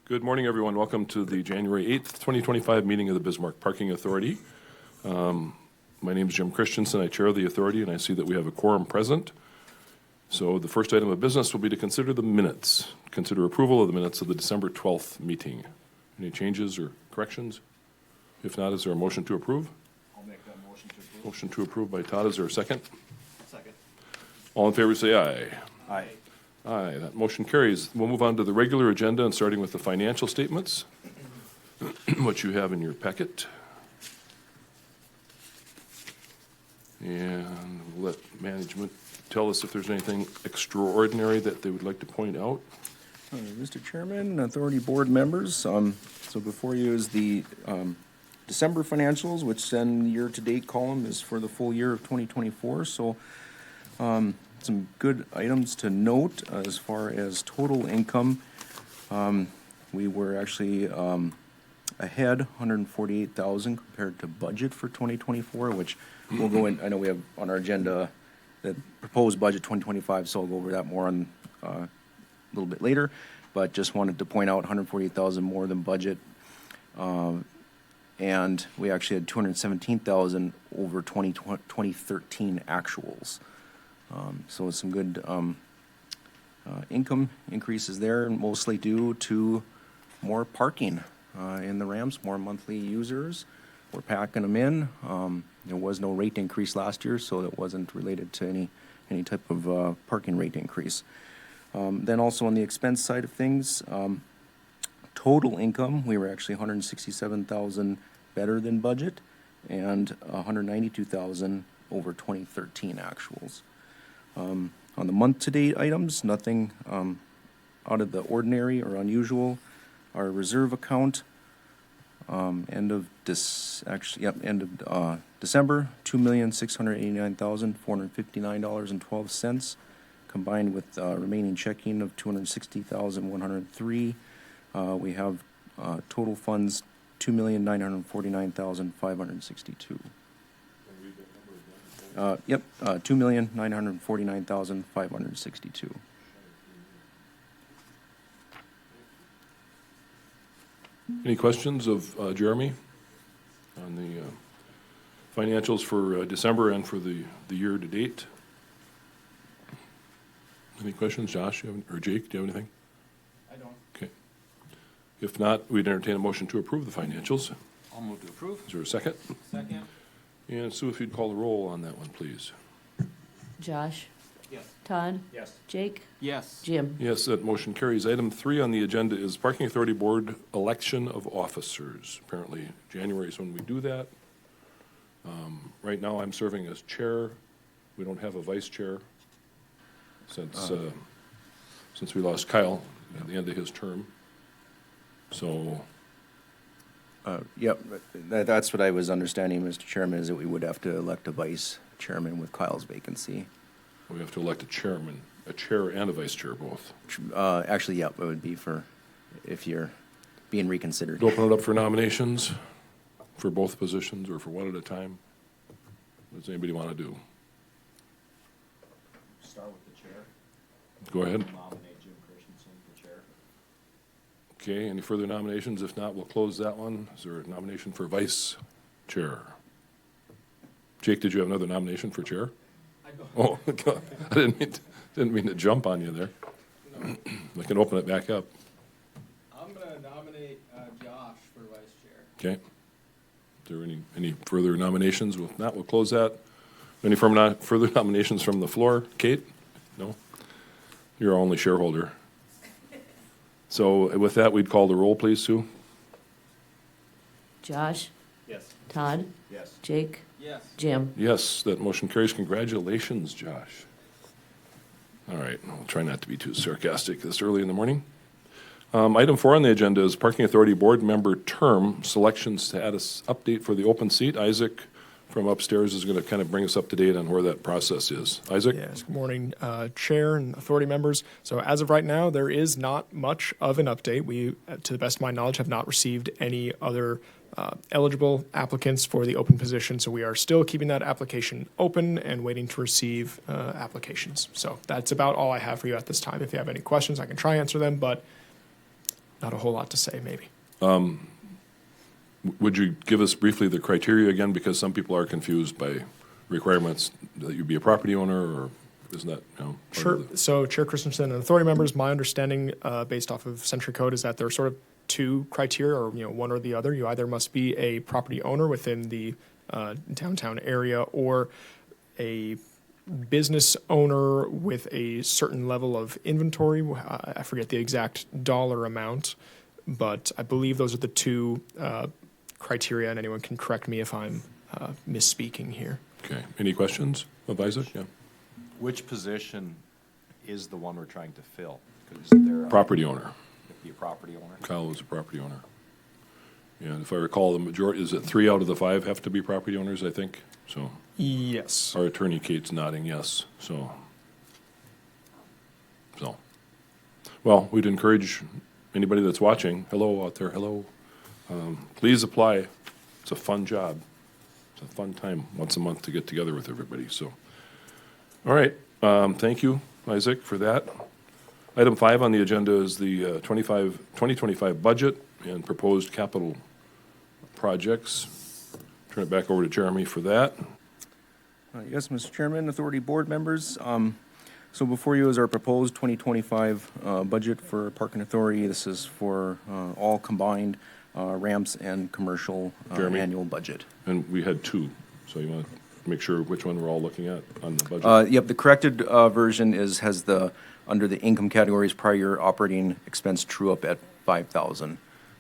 Good morning, everyone. Welcome to the January 8th, 2025 meeting of the Bismarck Parking Authority. My name is Jim Christensen. I chair the authority, and I see that we have a quorum present. So the first item of business will be to consider the minutes. Consider approval of the minutes of the December 12th meeting. Any changes or corrections? If not, is there a motion to approve? I'll make that motion to approve. Motion to approve by Todd. Is there a second? Second. All in favor say aye. Aye. Aye, that motion carries. We'll move on to the regular agenda and starting with the financial statements, which you have in your packet. And we'll let management tell us if there's anything extraordinary that they would like to point out. Mr. Chairman, authority board members, so before you is the December financials, which then the year-to-date column is for the full year of 2024. So some good items to note as far as total income. We were actually ahead 148,000 compared to budget for 2024, which we'll go in. I know we have on our agenda the proposed budget 2025, so I'll go over that more on a little bit later. But just wanted to point out 148,000 more than budget. And we actually had 217,000 over 2013 actuals. So some good income increases there, mostly due to more parking in the ramps, more monthly users. We're packing them in. There was no rate increase last year, so it wasn't related to any type of parking rate increase. Then also on the expense side of things, total income, we were actually 167,000 better than budget and 192,000 over 2013 actuals. On the month-to-date items, nothing out of the ordinary or unusual. Our reserve account, end of December, $2,689,459.12, combined with remaining checking of $260,103. We have total funds $2,949,562. Yep, 2,949,562. Any questions of Jeremy on the financials for December and for the year to date? Any questions, Josh, or Jake? Do you have anything? I don't. Okay. If not, we'd entertain a motion to approve the financials. I'll move to approve. Is there a second? Second. And Sue, if you'd call the roll on that one, please. Josh? Yes. Todd? Yes. Jake? Yes. Jim? Yes, that motion carries. Item 3 on the agenda is Parking Authority Board election of officers. Apparently, January is when we do that. Right now, I'm serving as chair. We don't have a vice chair since we lost Kyle at the end of his term. So, Yep, that's what I was understanding, Mr. Chairman, is that we would have to elect a vice chairman with Kyle's vacancy. we have to elect a chairman, a chair and a vice chair both. Actually, yep, it would be for if you're being reconsidered. Open it up for nominations for both positions or for one at a time. What does anybody want to do? Start with the chair. Go ahead. Nominate Jim Christensen for chair. Okay, any further nominations? If not, we'll close that one. Is there a nomination for vice chair? Jake, did you have another nomination for chair? I don't. Oh, I didn't mean to jump on you there. No. I can open it back up. I'm gonna nominate Josh for vice chair. Okay. Is there any further nominations? If not, we'll close that. Any further nominations from the floor? Kate? No? You're our only shareholder. So with that, we'd call the roll, please, Sue. Josh? Yes. Todd? Yes. Jake? Yes. Jim? Yes, that motion carries. Congratulations, Josh. All right, I'll try not to be too sarcastic this early in the morning. Item 4 on the agenda is Parking Authority Board Member Term Selection Status Update for the open seat. Isaac from upstairs is going to kind of bring us up to date on where that process is. Isaac? Yes, good morning, Chair and authority members. So as of right now, there is not much of an update. We, to the best of my knowledge, have not received any other eligible applicants for the open position. So we are still keeping that application open and waiting to receive applications. So that's about all I have for you at this time. If you have any questions, I can try and answer them, but not a whole lot to say, maybe. Would you give us briefly the criteria again, because some people are confused by requirements that you be a property owner, or isn't that, part Sure. of the- So Chair Christensen and authority members, my understanding based off of Century Code is that there are sort of two criteria, or one or the other. You either must be a property owner within the downtown area, or a business owner with a certain level of inventory. I forget the exact dollar amount, but I believe those are the two criteria, and anyone can correct me if I'm misspeaking here. Okay, any questions of Isaac? Yeah. Which position is the one we're trying to fill? Is there Property owner. be a property owner? Kyle is a property owner. Yeah, and if I recall, the majority, is it 3 out of the 5 have to be property owners, I think? So Yes. our attorney Kate's nodding yes, so. Well, we'd encourage anybody that's watching, hello out there, hello. Please apply. It's a fun job. It's a fun time once a month to get together with everybody, so. All right, thank you, Isaac, for that. Item 5 on the agenda is the 2025 budget and proposed capital projects. Turn it back over to Jeremy for that. Yes, Mr. Chairman, authority board members. So before you is our proposed 2025 budget for Parking Authority. This is for all combined ramps and commercial Jeremy? annual budget. And we had 2, so you want to make sure which one we're all looking at on the budget? Yep, the corrected version has under the income categories, prior year operating expense true up at 5,000.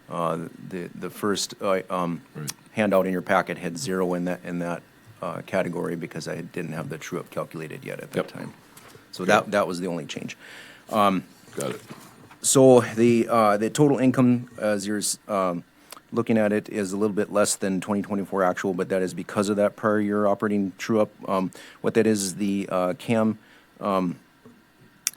The first handout in your packet had 0 in that category because I didn't have the true up calculated yet at that Yep. time. So Okay. that was the only change. Got it. So the total income, as you're looking at it, is a little bit less than 2024 actual, but that is because of that prior year operating true-up. What that is the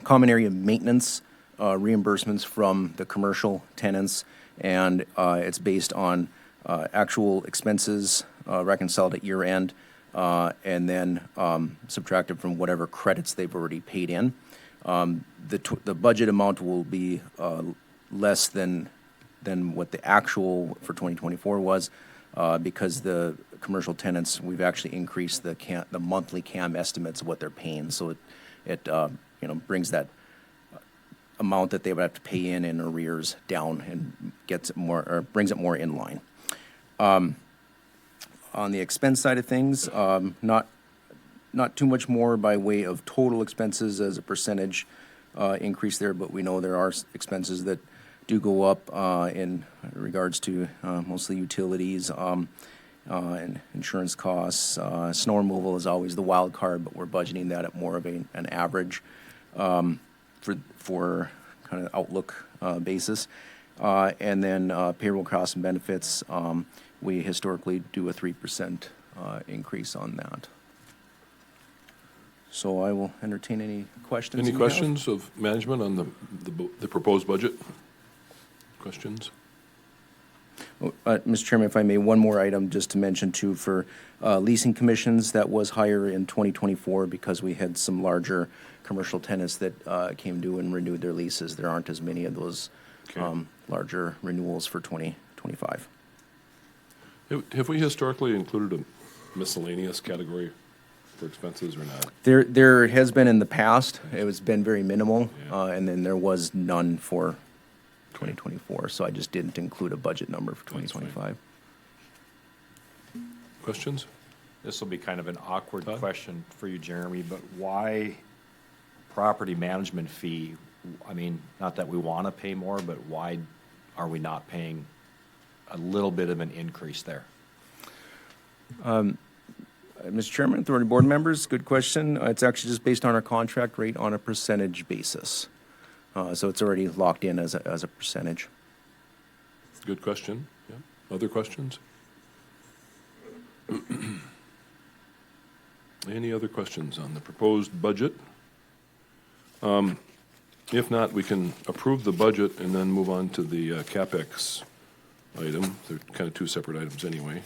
common area maintenance reimbursements from the commercial tenants, and it's based on actual expenses reconciled at year end, and then subtracted from whatever credits they've already paid in. The budget amount will be less than what the actual for 2024 was, because the commercial tenants, we've actually increased the monthly CAM estimates of what they're paying. So it brings that amount that they would have to pay in arrears down and brings it more in line. On the expense side of things, not too much more by way of total expenses as a percentage increase there, but we know there are expenses that do go up in regards to mostly utilities and insurance costs. Snow removal is always the wild card, but we're budgeting that at more of an average for kind of outlook basis. And then payroll costs and benefits, we historically do a 3% increase on that. So I will entertain any questions. Any you have. questions of management on the proposed budget? Questions? Mr. Chairman, if I may, one more item just to mention too, for leasing commissions, that was higher in 2024 because we had some larger commercial tenants that came due and renewed their leases. There aren't as many of those Okay. larger renewals for 2025. Have we historically included a miscellaneous category for expenses or not? There has been in the past. It was been very minimal, Yeah. and then there was none for 2024. So I just didn't include a budget number for That's fine. 2025. Questions? This will be kind of an awkward Todd? question for you, Jeremy, but why property management fee? I mean, not that we want to pay more, but why are we not paying a little bit of an increase there? Mr. Chairman, authority board members, good question. It's actually just based on our contract rate on a percentage basis. So it's already locked in as a percentage. Good question. Yeah. Other questions? Any other questions on the proposed budget? If not, we can approve the budget and then move on to the CapEx item. They're kind of 2 separate items anyway.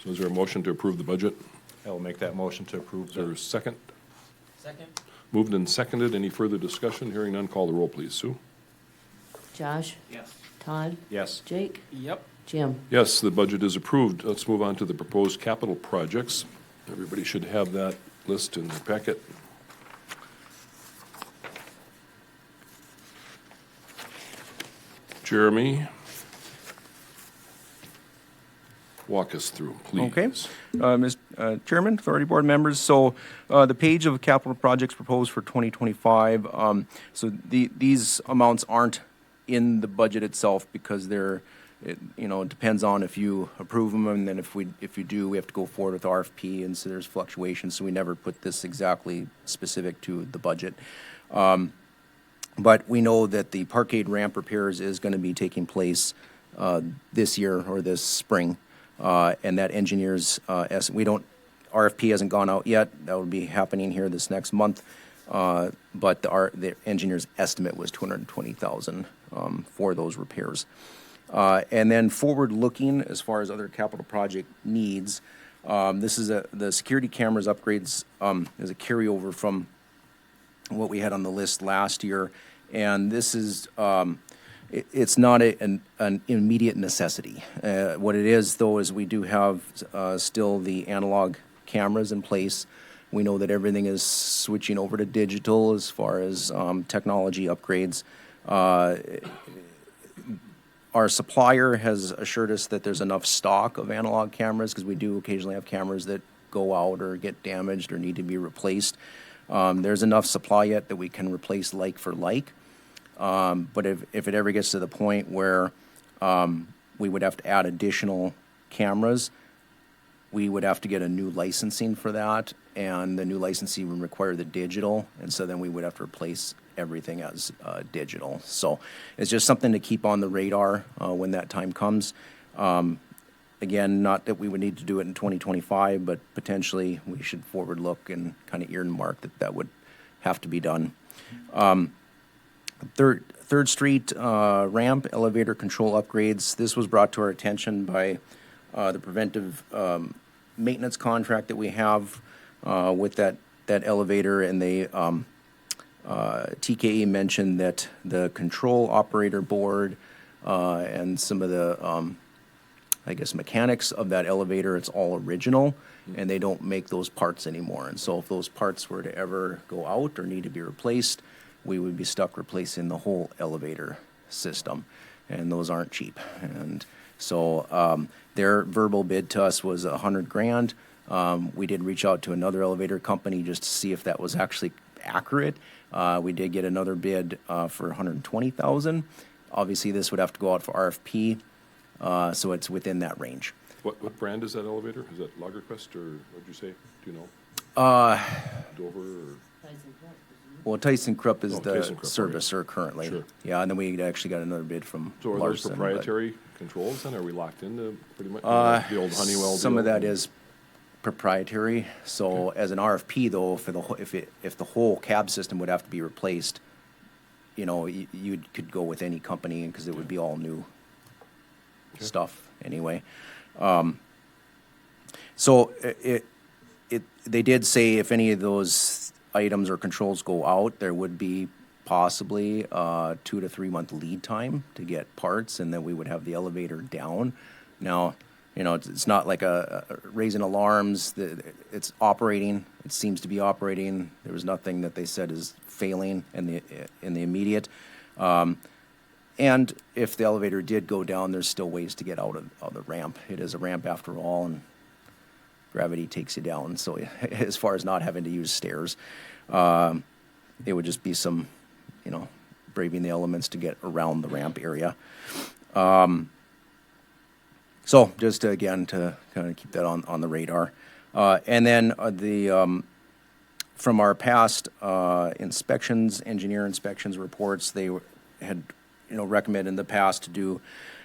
So is there a motion to approve the budget? I will make that motion to approve. Is there a second? Second? Moved and seconded. Any further discussion? Hearing none, call the roll, please. Sue? Josh, Yes. Todd, Yes. Jake, Yep. Jim. Yes, the budget is approved. Let's move on to the proposed capital projects. Everybody should have that list in their packet. Jeremy, walk us through, please. Okay. Mr. Chairman, Authority Board members, so the page of capital projects proposed for 2025, these amounts aren't in the budget itself because it depends on if you approve them, and then if you do, we have to go forward with RFP, and so there's fluctuations, so we never put this exactly specific to the budget. But we know that the parkade ramp repairs is going to be taking place this year or this spring. And that engineers, RFP hasn't gone out yet. That will be happening here this next month. But the engineer's estimate was $220,000 for those repairs. And then forward-looking, as far as other capital project needs, this is the security cameras upgrades is a carryover from what we had on the list last year. And this is it's not an immediate necessity. What it is, though, is we do have still the analog cameras in place. We know that everything is switching over to digital as far as technology upgrades. Our supplier has assured us that there's enough stock of analog cameras, because we do occasionally have cameras that go out or get damaged or need to be replaced. There's enough supply yet that we can replace like for like. But if it ever gets to the point where we would have to add additional cameras, we would have to get a new licensing for that, and the new licensing would require the digital, and so then we would have to replace everything as digital. So it's just something to keep on the radar when that time comes. Again, not that we would need to do it in 2025, but potentially we should forward look and kind of earmark that would have to be done. Third Street ramp elevator control upgrades. This was brought to our attention by the preventive maintenance contract that we have with that elevator, and they TKE mentioned that the control operator board and some of the mechanics of that elevator, it's all original, and they don't make those parts anymore. And so if those parts were to ever go out or need to be replaced, we would be stuck replacing the whole elevator system, and those aren't cheap. And so their verbal bid to us was $100,000. We did reach out to another elevator company just to see if that was actually accurate. We did get another bid for $120,000. Obviously, this would have to go out for RFP, so it's within that range. What brand is that elevator? Is that Lagerquest, or what'd you say? Do you know? Dover or? Well, ThyssenKrupp is the ThyssenKrupp, servicer currently. Sure. Yeah, and then we actually got another bid from So are those Larson. proprietary controls then? Are we locked into pretty much the old Honeywell Some deal? of that is proprietary. So as an RFP though, if the whole cab system would have to be replaced, you could go with any company because it would be all new stuff anyway. So they did say if any of those items or controls go out, there would be possibly 2 to 3 month lead time to get parts, and then we would have the elevator down. Now, it's not like a raising alarms. It's operating. It seems to be operating. There was nothing that they said is failing in the immediate. And if the elevator did go down, there's still ways to get out of the ramp. It is a ramp after all, and gravity takes you down. So as far as not having to use stairs, it would just be some, braving the elements to get around the ramp area. So just again to kind of keep that on the radar. And then from our past inspections, engineer inspections reports, they had recommended in the past to do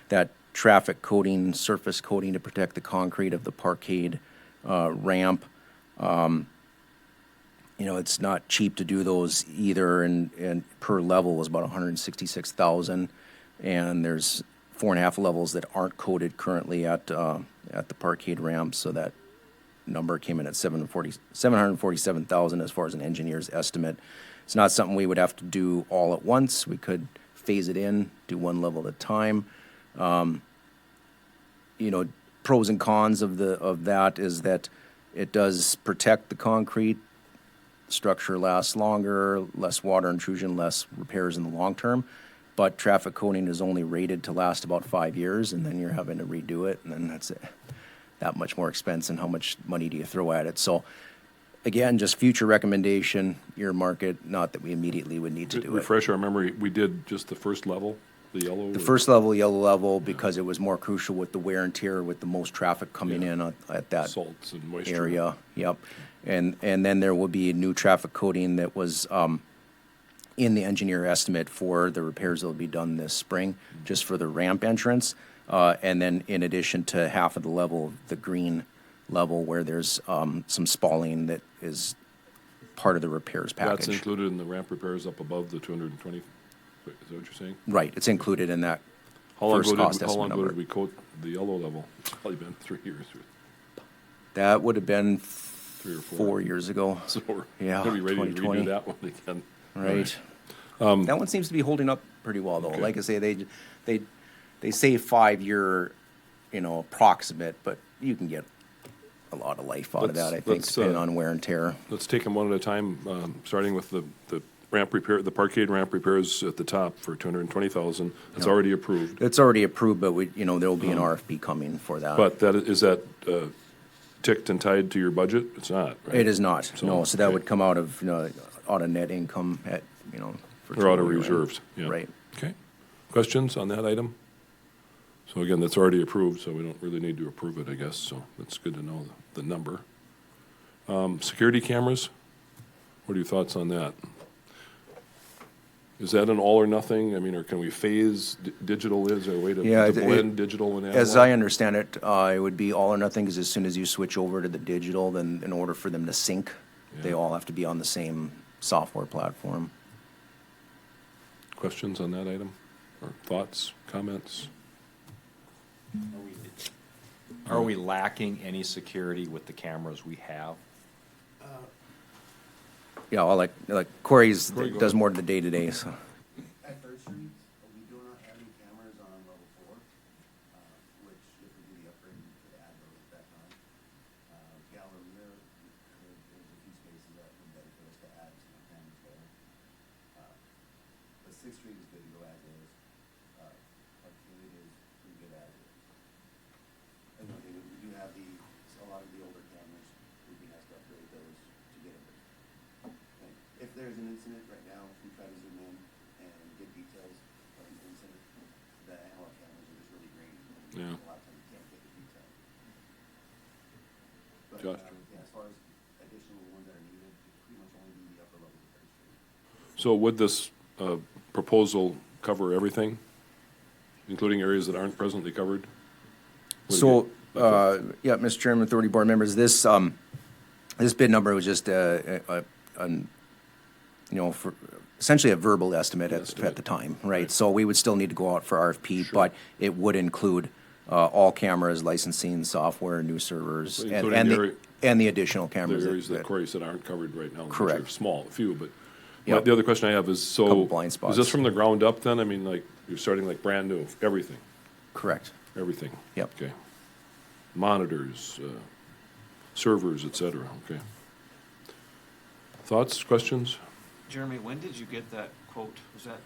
that traffic coating, surface coating to protect the concrete of the parkade ramp. It's not cheap to do those either, and per level was about $166,000, and there's 4.5 levels that aren't coated currently at the parkade ramp, so that number came in at $747,000 as far as an engineer's estimate. It's not something we would have to do all at once. We could phase it in, do one level at a time. You know, pros and cons of that is that it does protect the concrete. Structure lasts longer, less water intrusion, less repairs in the long term. But traffic coating is only rated to last about 5 years, and then you're having to redo it, and then that's it. That much more expense, and how much money do you throw at it? So, again, just future recommendation, earmark it, not that we immediately would need to do it. Refresh our memory, we did just the first level, the yellow? The first level, yellow level, because it was more crucial with the wear and tear, with the most traffic coming Yeah. in at that Salts and moisture. area. Yep. And then there will be a new traffic coating that was in the engineer estimate for the repairs that will be done this spring, just for the ramp entrance. And then in addition to half of the level, the green level, where there's some spalling that is part of the repairs That's package. included in the ramp repairs up above the 220, is that what you're saying? Right, it's included in that How long first ago cost did, how long estimate ago number. did we coat the yellow level? It's probably been 3 years, That would have been 3 or 4. 4 years ago, So we're Yeah, gonna be ready to 2020. redo that one again. right? That one seems to be holding up pretty well, though. Okay. Like I say, they say 5 year, you know, approximate, but you can get a lot of life out of that, I think, Let's, depending on wear and tear. Let's take them one at a time, starting with the ramp repair, the parkade ramp repairs at the top for 220,000. It's already approved. It's already approved, but we, you know, there will be an RFP coming for that. But is that ticked and tied to your budget? It's not, right? It is not, no, so that okay. would come out of, you know, out of net income at, you know. for Or out of total year end. reserves, yeah. Right. Okay. Questions on that item? So again, that's already approved, so we don't really need to approve it, I guess, so that's good to know the number. Security cameras, what are your thoughts on that? Is that an all or nothing? I mean, or can we phase digital? Is there a way to Yeah, to blend digital and analog? As I understand it, it would be all or nothing, because as soon as you switch over to the digital, then in order for them to sync, they Yeah. all have to be on the same software platform. Questions on that item? Or thoughts, comments? Are we lacking any security with the cameras we have? Yeah, well, like Corey's Corey, go does ahead. more to the day-to-day, so. At First Street, we do not have any cameras on level 4, which if we do the upgrade, we could add those at that time. Galleria, there's a few spaces that would benefit us to add some cameras there. But Sixth Street is good to go as is. Arcade is pretty good as is. And one thing, we do have a lot of the older cameras, would be nice to upgrade those to get them. And if there's an incident right now, we try to zoom in and get details of an incident. The analog cameras are just really great. Yeah. A lot of times you can't get the detail. But, Josh? yeah, as far as additional ones that are needed, it'd pretty much only be the upper levels of Third Street. So would this proposal cover everything, including areas that aren't presently covered? Would it So, be- okay. yeah, Mr. Chairman, authority board members, this bid number was just you know, for essentially a verbal estimate at the time, right? Right. So we would still need to go out for RFP, Sure. but it would include all cameras, licensing, software, new servers, Including and the area- and the additional The cameras. areas that Corey said aren't covered right now. which are Correct. Small, a few, but Yep. the other question I have is, so. Couple blind Is spots. this from the ground up then? I mean, like, you're starting like brand new, everything, Correct. everything? Yep. Okay. Monitors, servers, et cetera, okay. Thoughts, questions? Jeremy, when did you get that quote? Was that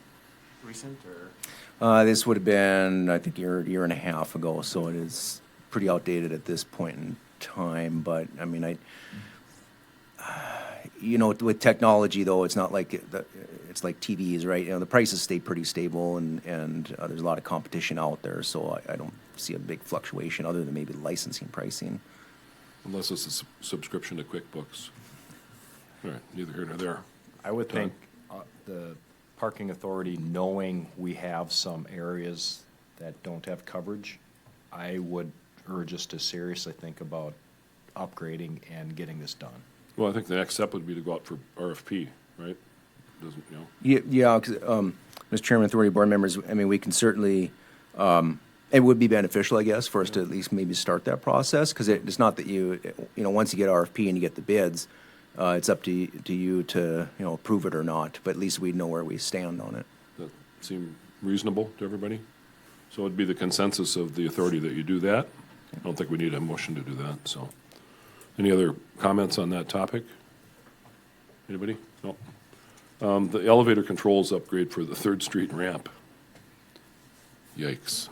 recent or? This would have been, I think, year and a half ago, so it is pretty outdated at this point in time. But I mean, you know, with technology though, it's not like it's like TVs, right? You know, the prices stay pretty stable, and there's a lot of competition out there, so I don't see a big fluctuation other than maybe licensing pricing. Unless it's a subscription to QuickBooks. All right, neither here nor there. I would Todd? think the parking authority, knowing we have some areas that don't have coverage, I would urge us to seriously think about upgrading and getting this done. Well, I think the next step would be to go out for RFP, right? Doesn't, you know, Yeah, 'cause, Mr. Chairman, authority board members, I mean, we can certainly, it would be beneficial, I guess, for us to at least maybe start that process, because it's not that you know, once you get RFP and you get the bids, it's up to you to, you know, approve it or not, but at least we know where we stand on it. that seem reasonable to everybody? So it'd be the consensus of the authority that you do that. I don't think we need a motion to do that, so. Any other comments on that topic? Anybody? No. The elevator controls upgrade for the Third Street ramp. Yikes.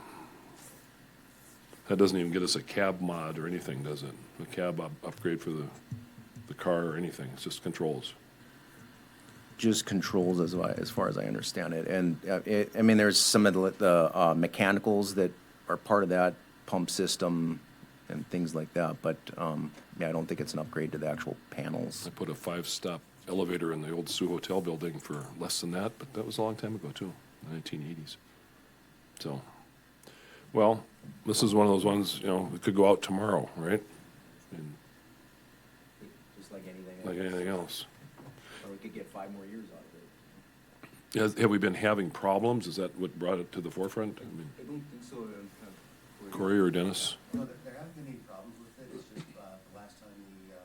That doesn't even get us a cab mod or anything, does it? A cab upgrade for the car or anything, it's just controls. Just controls as far as I understand it. And I mean, there's some of the mechanicals that are part of that pump system and things like that. But yeah, I don't think it's an upgrade to the actual panels. I put a 5-stop elevator in the old Sioux Hotel building for less than that, but that was a long time ago too, 1980s. So, well, this is one of those ones, it could go out tomorrow, right? And Just like anything else. like anything else. Or we could get 5 more years out of it. Have we been having problems? Is that what brought it to the forefront? I mean, I don't think so. Corey or Dennis? No, there haven't been any problems with it, it's just, the last time the,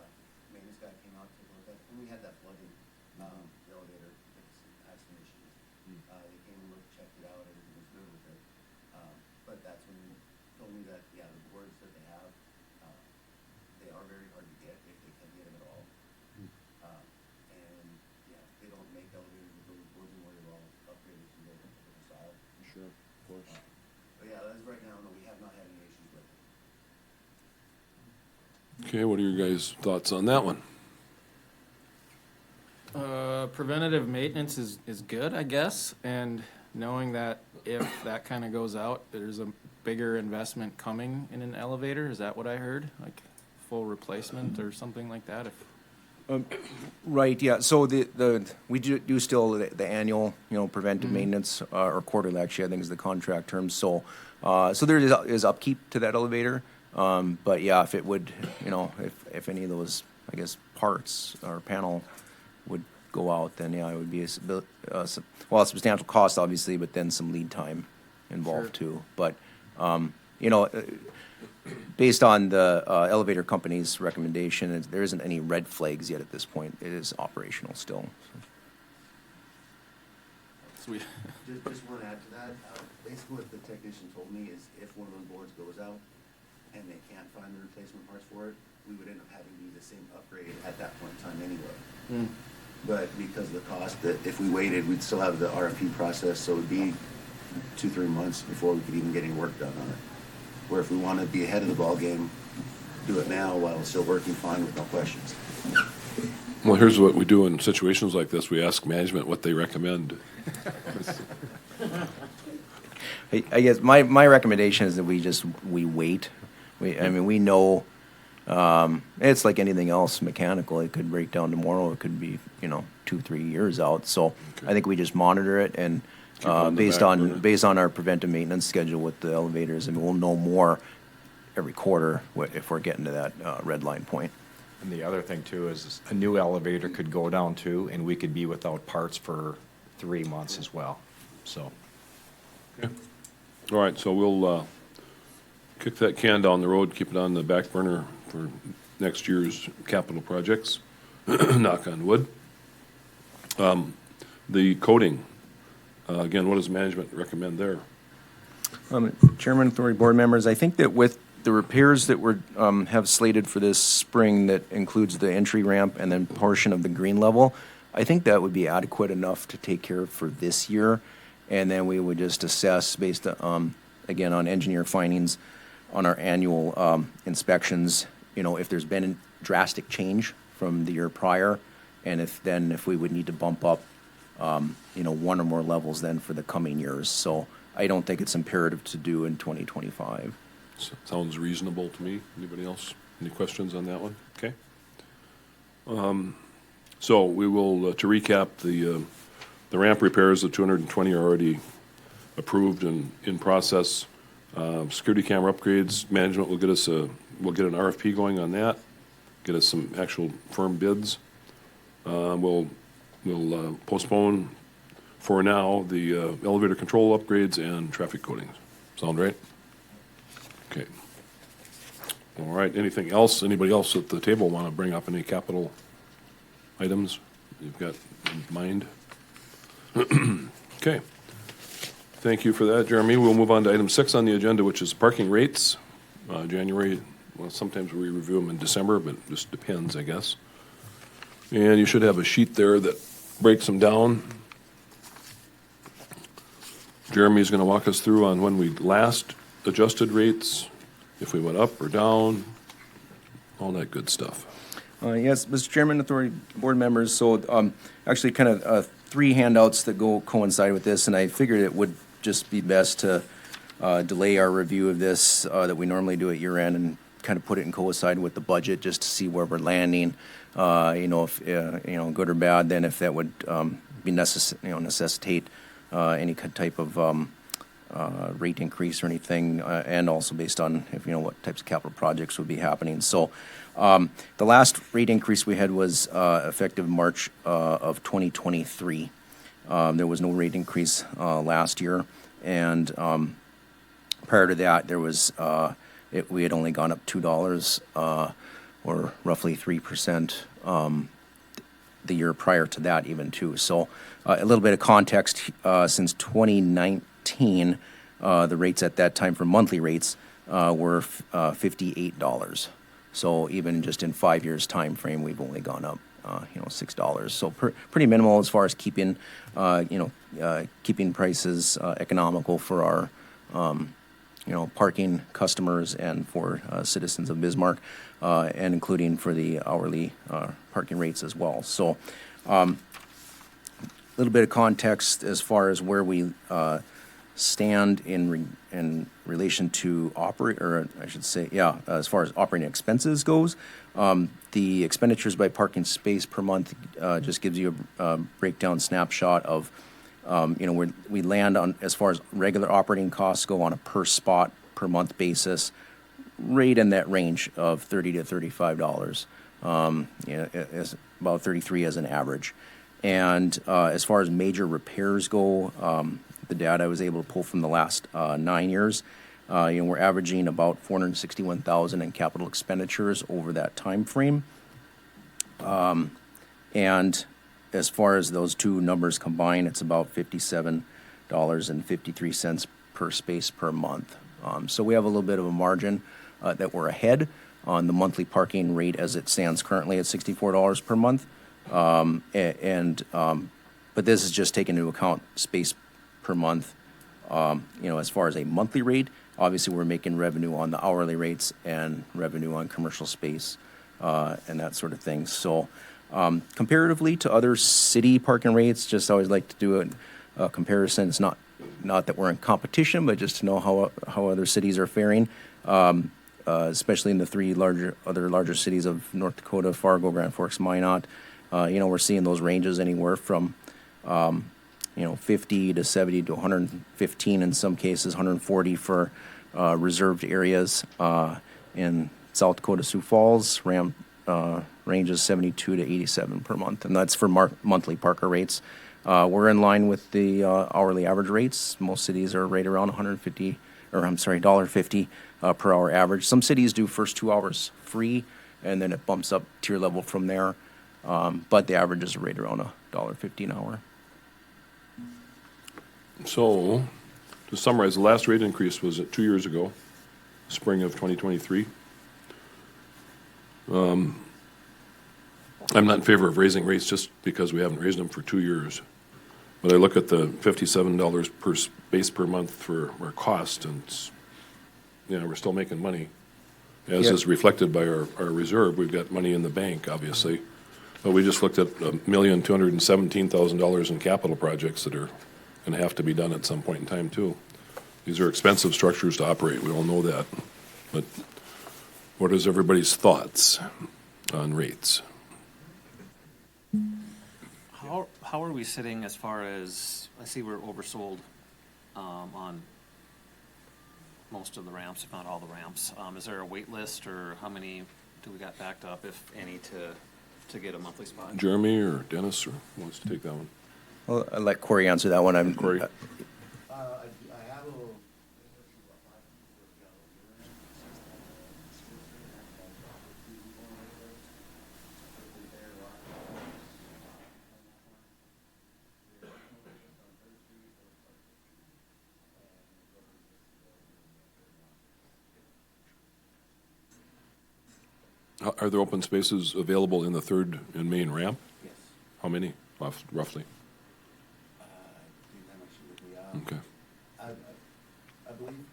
maintenance guy came out to look at, when we had that flooding, the elevator, had some issues. They came and looked, checked it out, everything was good with it. But that's when he told me that, yeah, the boards that they have, they are very hard to get, if they can get them at all. And, yeah, they don't make elevators with those boards anymore, they're all upgraded to the different style. Sure, of course. But yeah, as of right now, no, we have not had any issues with it. Okay, what are your guys' thoughts on that one? Preventative maintenance is good, I guess, and knowing that if that kind of goes out, there's a bigger investment coming in an elevator, is that what I heard? Like full replacement or something like that? Right, yeah, so we do still the annual, preventive maintenance, or quarterly, actually, I think is the contract term, so there is upkeep to that elevator, but yeah, if it would, if any of those, I guess, parts or panel would go out, then yeah, it would be a substantial cost, obviously, but then some lead time involved too, but, based on the elevator company's recommendation, there isn't any red flags yet at this point. It is operational still. Sweet. Just want to add to that, basically what the technician told me is if one of those boards goes out and they can't find the replacement parts for it, we would end up having to do the same upgrade at that point in time anyway. But because of the cost, that if we waited, we'd still have the RFP process, so it'd be 2-3 months before we could even get any work done on it. Where if we want to be ahead of the ballgame, do it now while it's still working fine with no questions. Well, here's what we do in situations like this. We ask management what they recommend. I guess my recommendation is that we wait. We know, it's like anything else mechanical. It could break down tomorrow. It could be, 2-3 years out. So Okay. I think we just monitor it and, Keep it on the based back burner. on our preventive maintenance schedule with the elevators, and we'll know more every quarter if we're getting to that red line point. And the other thing too is a new elevator could go down too, and we could be without parts for 3 months as well, so. Okay. All right, so we'll kick that can down the road, keep it on the back burner for next year's capital projects. Knock on wood. The coating, again, what does management recommend there? Chairman, authority, board members, I think that with the repairs that we're, have slated for this spring, that includes the entry ramp and then portion of the green level, I think that would be adequate enough to take care of for this year. And then we would just assess based, again, on engineer findings on our annual inspections, if there's been a drastic change from the year prior, and if we would need to bump up, 1 or more levels then for the coming years. So I don't think it's imperative to do in 2025. Sounds reasonable to me. Anybody else? Any questions on that one? Okay. So we will, to recap, the ramp repairs, the 220 are already approved and in process. Security camera upgrades, management will we'll get an RFP going on that, get us some actual firm bids. We'll postpone for now the elevator control upgrades and traffic coatings. Sound right? Okay. All right, anything else? Anybody else at the table want to bring up any capital items you've got in mind? Okay. Thank you for that, Jeremy. We'll move on to item 6 on the agenda, which is parking rates. January, well, sometimes we review them in December, but it just depends, I guess. And you should have a sheet there that breaks them down. Jeremy's going to walk us through on when we last adjusted rates, if we went up or down, all that good stuff. Yes, Mr. Chairman, authority board members, so actually kind of 3 handouts that coincide with this, and I figured it would just be best to delay our review of this that we normally do at year end and kind of put it in coincide with the budget just to see where we're landing, if good or bad, then if that would be necessitate any type of rate increase or anything, and also based on if what types of capital projects would be happening. So the last rate increase we had was effective March of 2023. There was no rate increase last year, and prior to that, there was we had only gone up $2 or roughly 3% the year prior to that even too. So a little bit of context, since 2019, the rates at that time for monthly rates were $58. So even just in 5 years time frame, we've only gone up, $6. So pretty minimal as far as keeping, keeping prices economical for our, parking customers and for citizens of Bismarck, and including for the hourly parking rates as well. So a little bit of context as far as where we stand in relation to as far as operating expenses goes. The expenditures by parking space per month just gives you a breakdown snapshot of where we land on as far as regular operating costs go on a per spot per month basis, right in that range of $30 to $35. Is about 33 as an average. And as far as major repairs go, the data I was able to pull from the last 9 years, we're averaging about $461,000 in capital expenditures over that time frame. And as far as those two numbers combined, it's about $57.53 per space per month. So we have a little bit of a margin that we're ahead on the monthly parking rate as it stands currently at $64 per month. But this is just taking into account space per month. As far as a monthly rate, obviously we're making revenue on the hourly rates and revenue on commercial space and that sort of thing. So comparatively to other city parking rates, just always like to do a comparison. It's not that we're in competition, but just to know how other cities are faring. Especially in the 3 larger cities of North Dakota, Fargo, Grand Forks, Minot. We're seeing those ranges anywhere from 50 to 70 to 115 in some cases, 140 for reserved areas. In South Dakota, Sioux Falls, ranges 72 to 87 per month, and that's for monthly parker rates. We're in line with the hourly average rates. Most cities are right around $1.50 per hour average. Some cities do first 2 hours free, and then it bumps up tier level from there. But the average is right around $1.50 an hour. So, to summarize, the last rate increase was 2 years ago, spring of 2023. I'm not in favor of raising rates just because we haven't raised them for 2 years. But I look at the $57 per space per month for our cost, and we're still making money. As is reflected by our reserve, we've got money in the bank, obviously. But we just looked at $1,217,000 in capital projects that are going to have to be done at some point in time, too. These are expensive structures to operate. We all know that. But what is everybody's thoughts on rates? How are we sitting as far as, I see we're oversold on most of the ramps, if not all the ramps. Is there a wait list, or how many do we got backed up, if any, to get a monthly spot? Jeremy or Dennis wants to take that one? Well, I'll let Corey answer that one. Corey? I have a. Are there open spaces available in the third and main ramp? Yes. How many, roughly? I think that much would be, Okay. I believe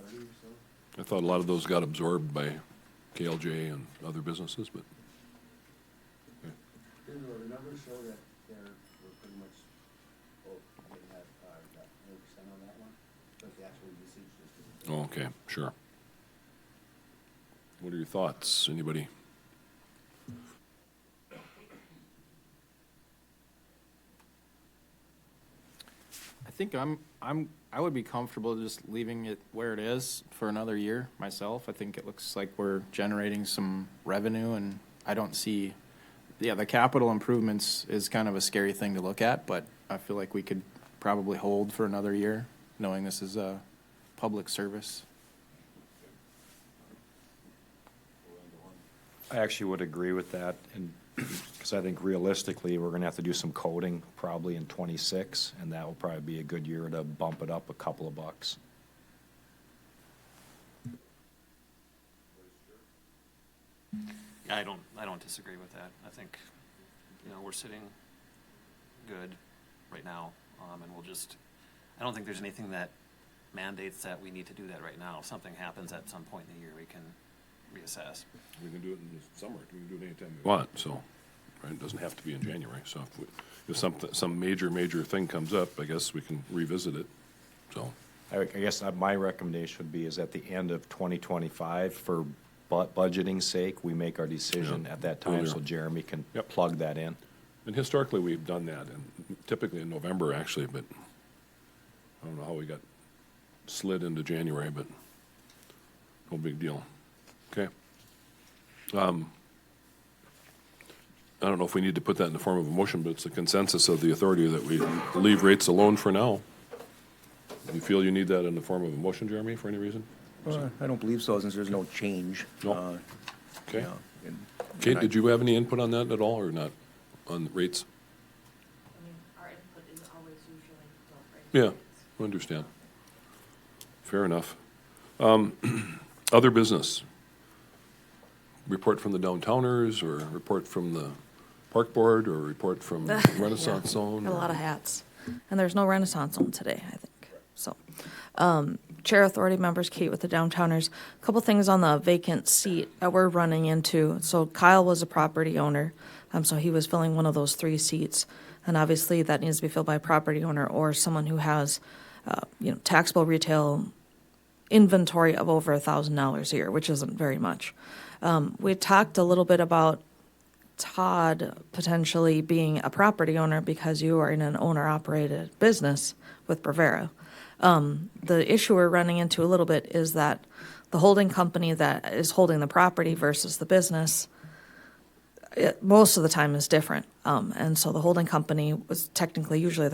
30 or so. I thought a lot of those got absorbed by KLJ and other businesses, but, The numbers show that we're pretty much, we have, got 100% on that one, but the actual usage just isn't. oh, okay, sure. What are your thoughts? Anybody? I think I would be comfortable just leaving it where it is for another year myself. I think it looks like we're generating some revenue, and I don't see, the capital improvements is kind of a scary thing to look at, but I feel like we could probably hold for another year, knowing this is a public service. I actually would agree with that, and, because I think realistically, we're gonna have to do some coding probably in '26, and that will probably be a good year to bump it up a couple of bucks. Yeah, I don't disagree with that. I think, we're sitting good right now, and I don't think there's anything that mandates that we need to do that right now. If something happens at some point in the year, we can reassess. We can do it in the summer, we can do it anytime we want, so, right, it doesn't have to be in January, so if some major thing comes up, I guess we can revisit it, so. I guess my recommendation would be is at the end of 2025, for budgeting's sake, we make our decision Yeah, at that time, so earlier. Jeremy can Yep. plug that in. And historically, we've done that, and typically in November, actually, but I don't know how we got slid into January, but no big deal. Okay. I don't know if we need to put that in the form of a motion, but it's the consensus of the authority that we leave rates alone for now. Do you feel you need that in the form of a motion, Jeremy, for any reason? I don't believe so, since there's no change. No. Okay. Yeah, and- Kate, and I- did you have any input on that at all, or not, on rates? I mean, our input is always usually don't raise Yeah, I understand. Fair enough. Other business? Report from the downtowners, or report from the park board, or report from Renaissance Zone? Got a lot of hats. And there's no Renaissance Zone today, I think. So, Chair Authority members, Kate with the Downtowners, a couple things on the vacant seat that we're running into. So Kyle was a property owner, so he was filling one of those 3 seats. And obviously that needs to be filled by a property owner or someone who has, taxable retail inventory of over $1,000 a year, which isn't very much. We talked a little bit about Todd potentially being a property owner because you are in an owner-operated business with Bravera. The issue we're running into a little bit is that the holding company that is holding the property versus the business, most of the time is different. And so the holding company was technically usually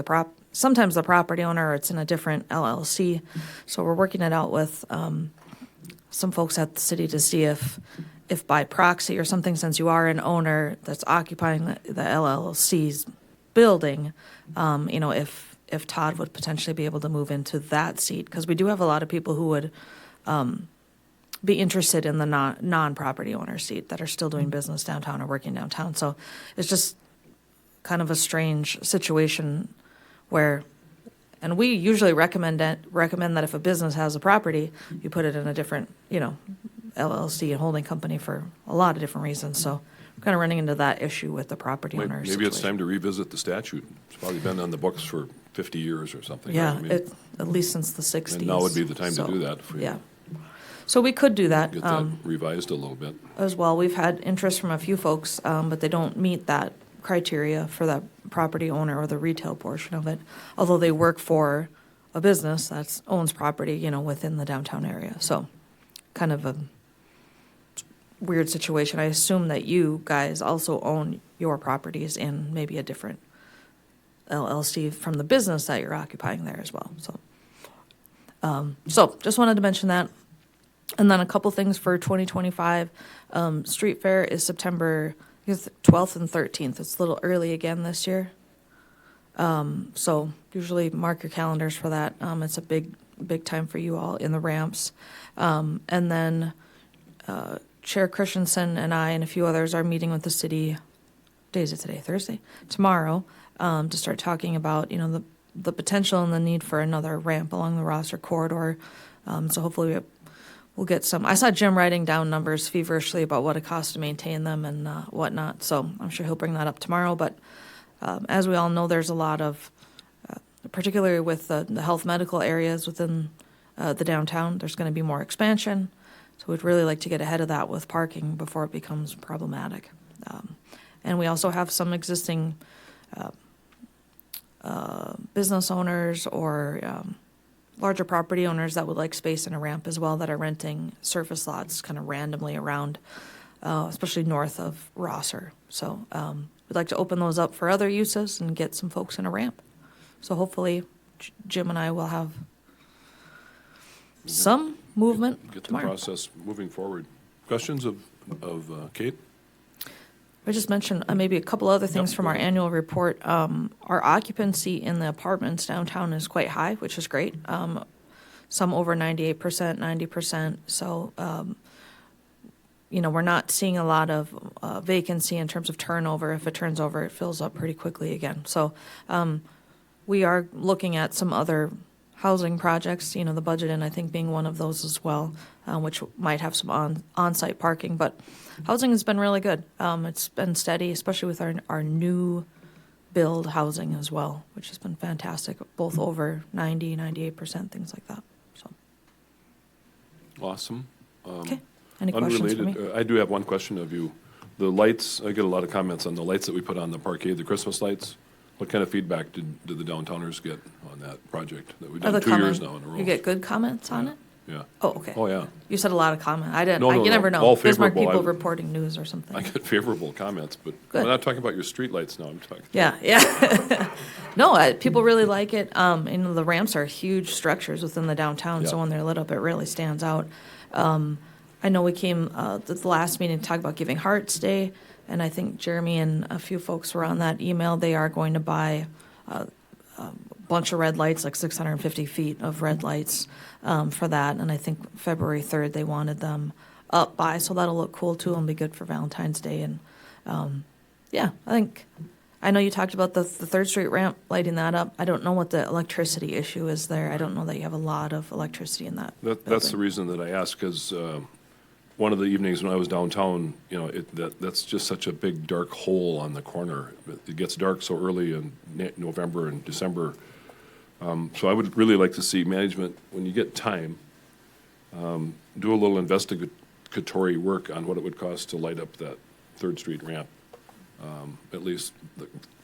sometimes the property owner, or it's in a different LLC. So we're working it out with some folks at the city to see if by proxy or something, since you are an owner that's occupying the LLC's building, if Todd would potentially be able to move into that seat, because we do have a lot of people who would be interested in the non-property owner seat that are still doing business downtown or working downtown. So it's just kind of a strange situation where, and we usually recommend that if a business has a property, you put it in a different, LLC and holding company for a lot of different reasons. So we're kind of running into that issue with the property owner Maybe it's situation. time to revisit the statute. It's probably been on the books for 50 years or something. right? Yeah, I mean, at least since the 60s. And now would be the time to So, do that if we Yeah. So we could do that get that revised a little bit. as well. We've had interest from a few folks, but they don't meet that criteria for the property owner or the retail portion of it, although they work for a business that owns property, within the downtown area. So kind of a weird situation. I assume that you guys also own your properties in maybe a different LLC from the business that you're occupying there as well. So just wanted to mention that. And then a couple things for 2025. Street Fair is September 12th and 13th. It's a little early again this year. So usually mark your calendars for that. It's a big time for you all in the ramps. And then Chair Christensen and I and a few others are meeting with the city, day is it today, Thursday? Tomorrow, to start talking about, the potential and the need for another ramp along the Rosser corridor. So hopefully we'll get some. I saw Jim writing down numbers feverishly about what it costs to maintain them and whatnot. So I'm sure he'll bring that up tomorrow. But as we all know, there's a lot of, particularly with the health medical areas within the downtown, there's going to be more expansion. So we'd really like to get ahead of that with parking before it becomes problematic. And we also have some existing business owners or larger property owners that would like space and a ramp as well that are renting surface lots kind of randomly around, especially north of Rosser. So we'd like to open those up for other uses and get some folks in a ramp. So hopefully Jim and I will have some movement Get the tomorrow. process moving forward. Questions of Kate? I just mentioned maybe a couple other things Yep, from go our ahead. annual report. Our occupancy in the apartments downtown is quite high, which is great. Some over 98%, 90%. So, we're not seeing a lot of vacancy in terms of turnover. If it turns over, it fills up pretty quickly again. So we are looking at some other housing projects, the budget and I think being one of those as well, which might have some on-site parking. But housing has been really good. It's been steady, especially with our new build housing as well, which has been fantastic, both over 90, 98%, things like that. So, Awesome. okay. Any questions for me? Unrelated, I do have one question of you. The lights, I get a lot of comments on the lights that we put on the parkade, the Christmas lights. What kind of feedback did the downtowners get on that project that we've Are done the 2 years now in a row? You get good comments on it? Yeah. Oh, okay. Oh, yeah. You said a lot of comment. I didn't. No, no, you never no. know. All Bismarck favorable. people reporting news or something. I get favorable comments, but Good. I'm not talking about your street lights now. I'm talking. Yeah. No, people really like it. The ramps are huge structures within the downtown, so Yeah. when they're lit up, it really stands out. I know we came at the last meeting to talk about Giving Hearts Day, and I think Jeremy and a few folks were on that email. They are going to buy a bunch of red lights, like 650 feet of red lights for that, and I think February 3rd they wanted them up by, so that'll look cool too and be good for Valentine's Day. And I know you talked about the 3rd Street ramp, lighting that up. I don't know what the electricity issue is there. I don't know that you have a lot of electricity in that That's the building. reason that I asked, because one of the evenings when I was downtown, that's just such a big dark hole on the corner. It gets dark so early in November and December. So I would really like to see management, when you get time, do a little investigatory work on what it would cost to light up that 3rd Street ramp. At least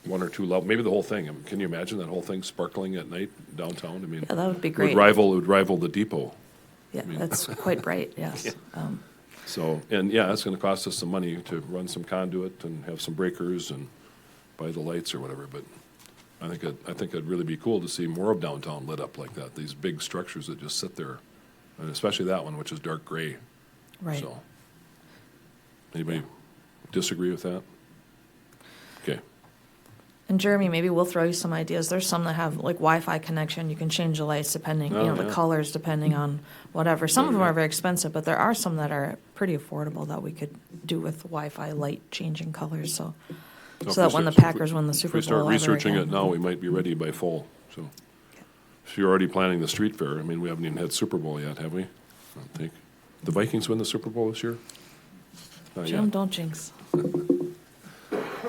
one or two level, maybe the whole thing. I mean, can you imagine that whole thing sparkling at night downtown? I mean, Yeah, that would be It great. would rival the depot. Yeah, I mean- that's quite bright, yes. So, and yeah, it's gonna cost us some money to run some conduit and have some breakers and buy the lights or whatever, but I think it'd really be cool to see more of downtown lit up like that, these big structures that just sit there, and especially that one, which is dark gray. Right. So, anybody disagree with that? Okay. And Jeremy, maybe we'll throw you some ideas. There's some that have like Wi-Fi connection. You can change the lights depending, Oh, the yeah. colors depending on whatever. Some of them Yeah. are very expensive, but there are some that are pretty affordable that we could do with Wi-Fi light changing colors. So if that we when the start- Packers win the Super If we start Bowl ever researching it again. now, we might be ready by fall, so. If you're already planning the street fair, I mean, we haven't even had Super Bowl yet, have we? I don't think. The Vikings win the Super Bowl this year? Not Jim, yet. don't jinx.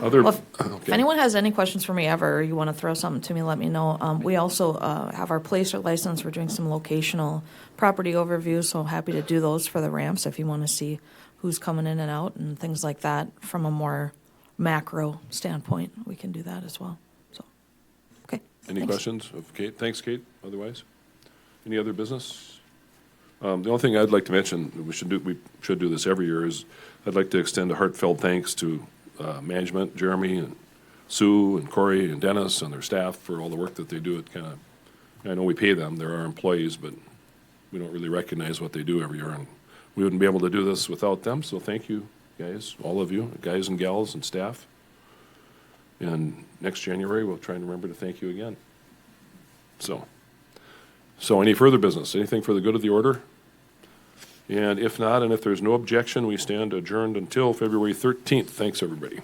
Other, Well, if okay. anyone has any questions for me ever, or you want to throw something to me, let me know. We also have our placer license. We're doing some locational property overviews, so I'm happy to do those for the ramps if you want to see who's coming in and out and things like that from a more macro standpoint. We can do that as well. So, okay. Any thanks. questions of Kate? Thanks, Kate, otherwise. Any other business? The only thing I'd like to mention, we should do this every year, is I'd like to extend a heartfelt thanks to management, Jeremy and Sue and Corey and Dennis and their staff for all the work that they do. It kind of, I know we pay them, they're our employees, but we don't really recognize what they do every year, and we wouldn't be able to do this without them, so thank you, guys, all of you, guys and gals and staff. And next January, we'll try and remember to thank you again. So any further business? Anything for the good of the order? And if not, and if there's no objection, we stand adjourned until February 13th. Thanks, everybody.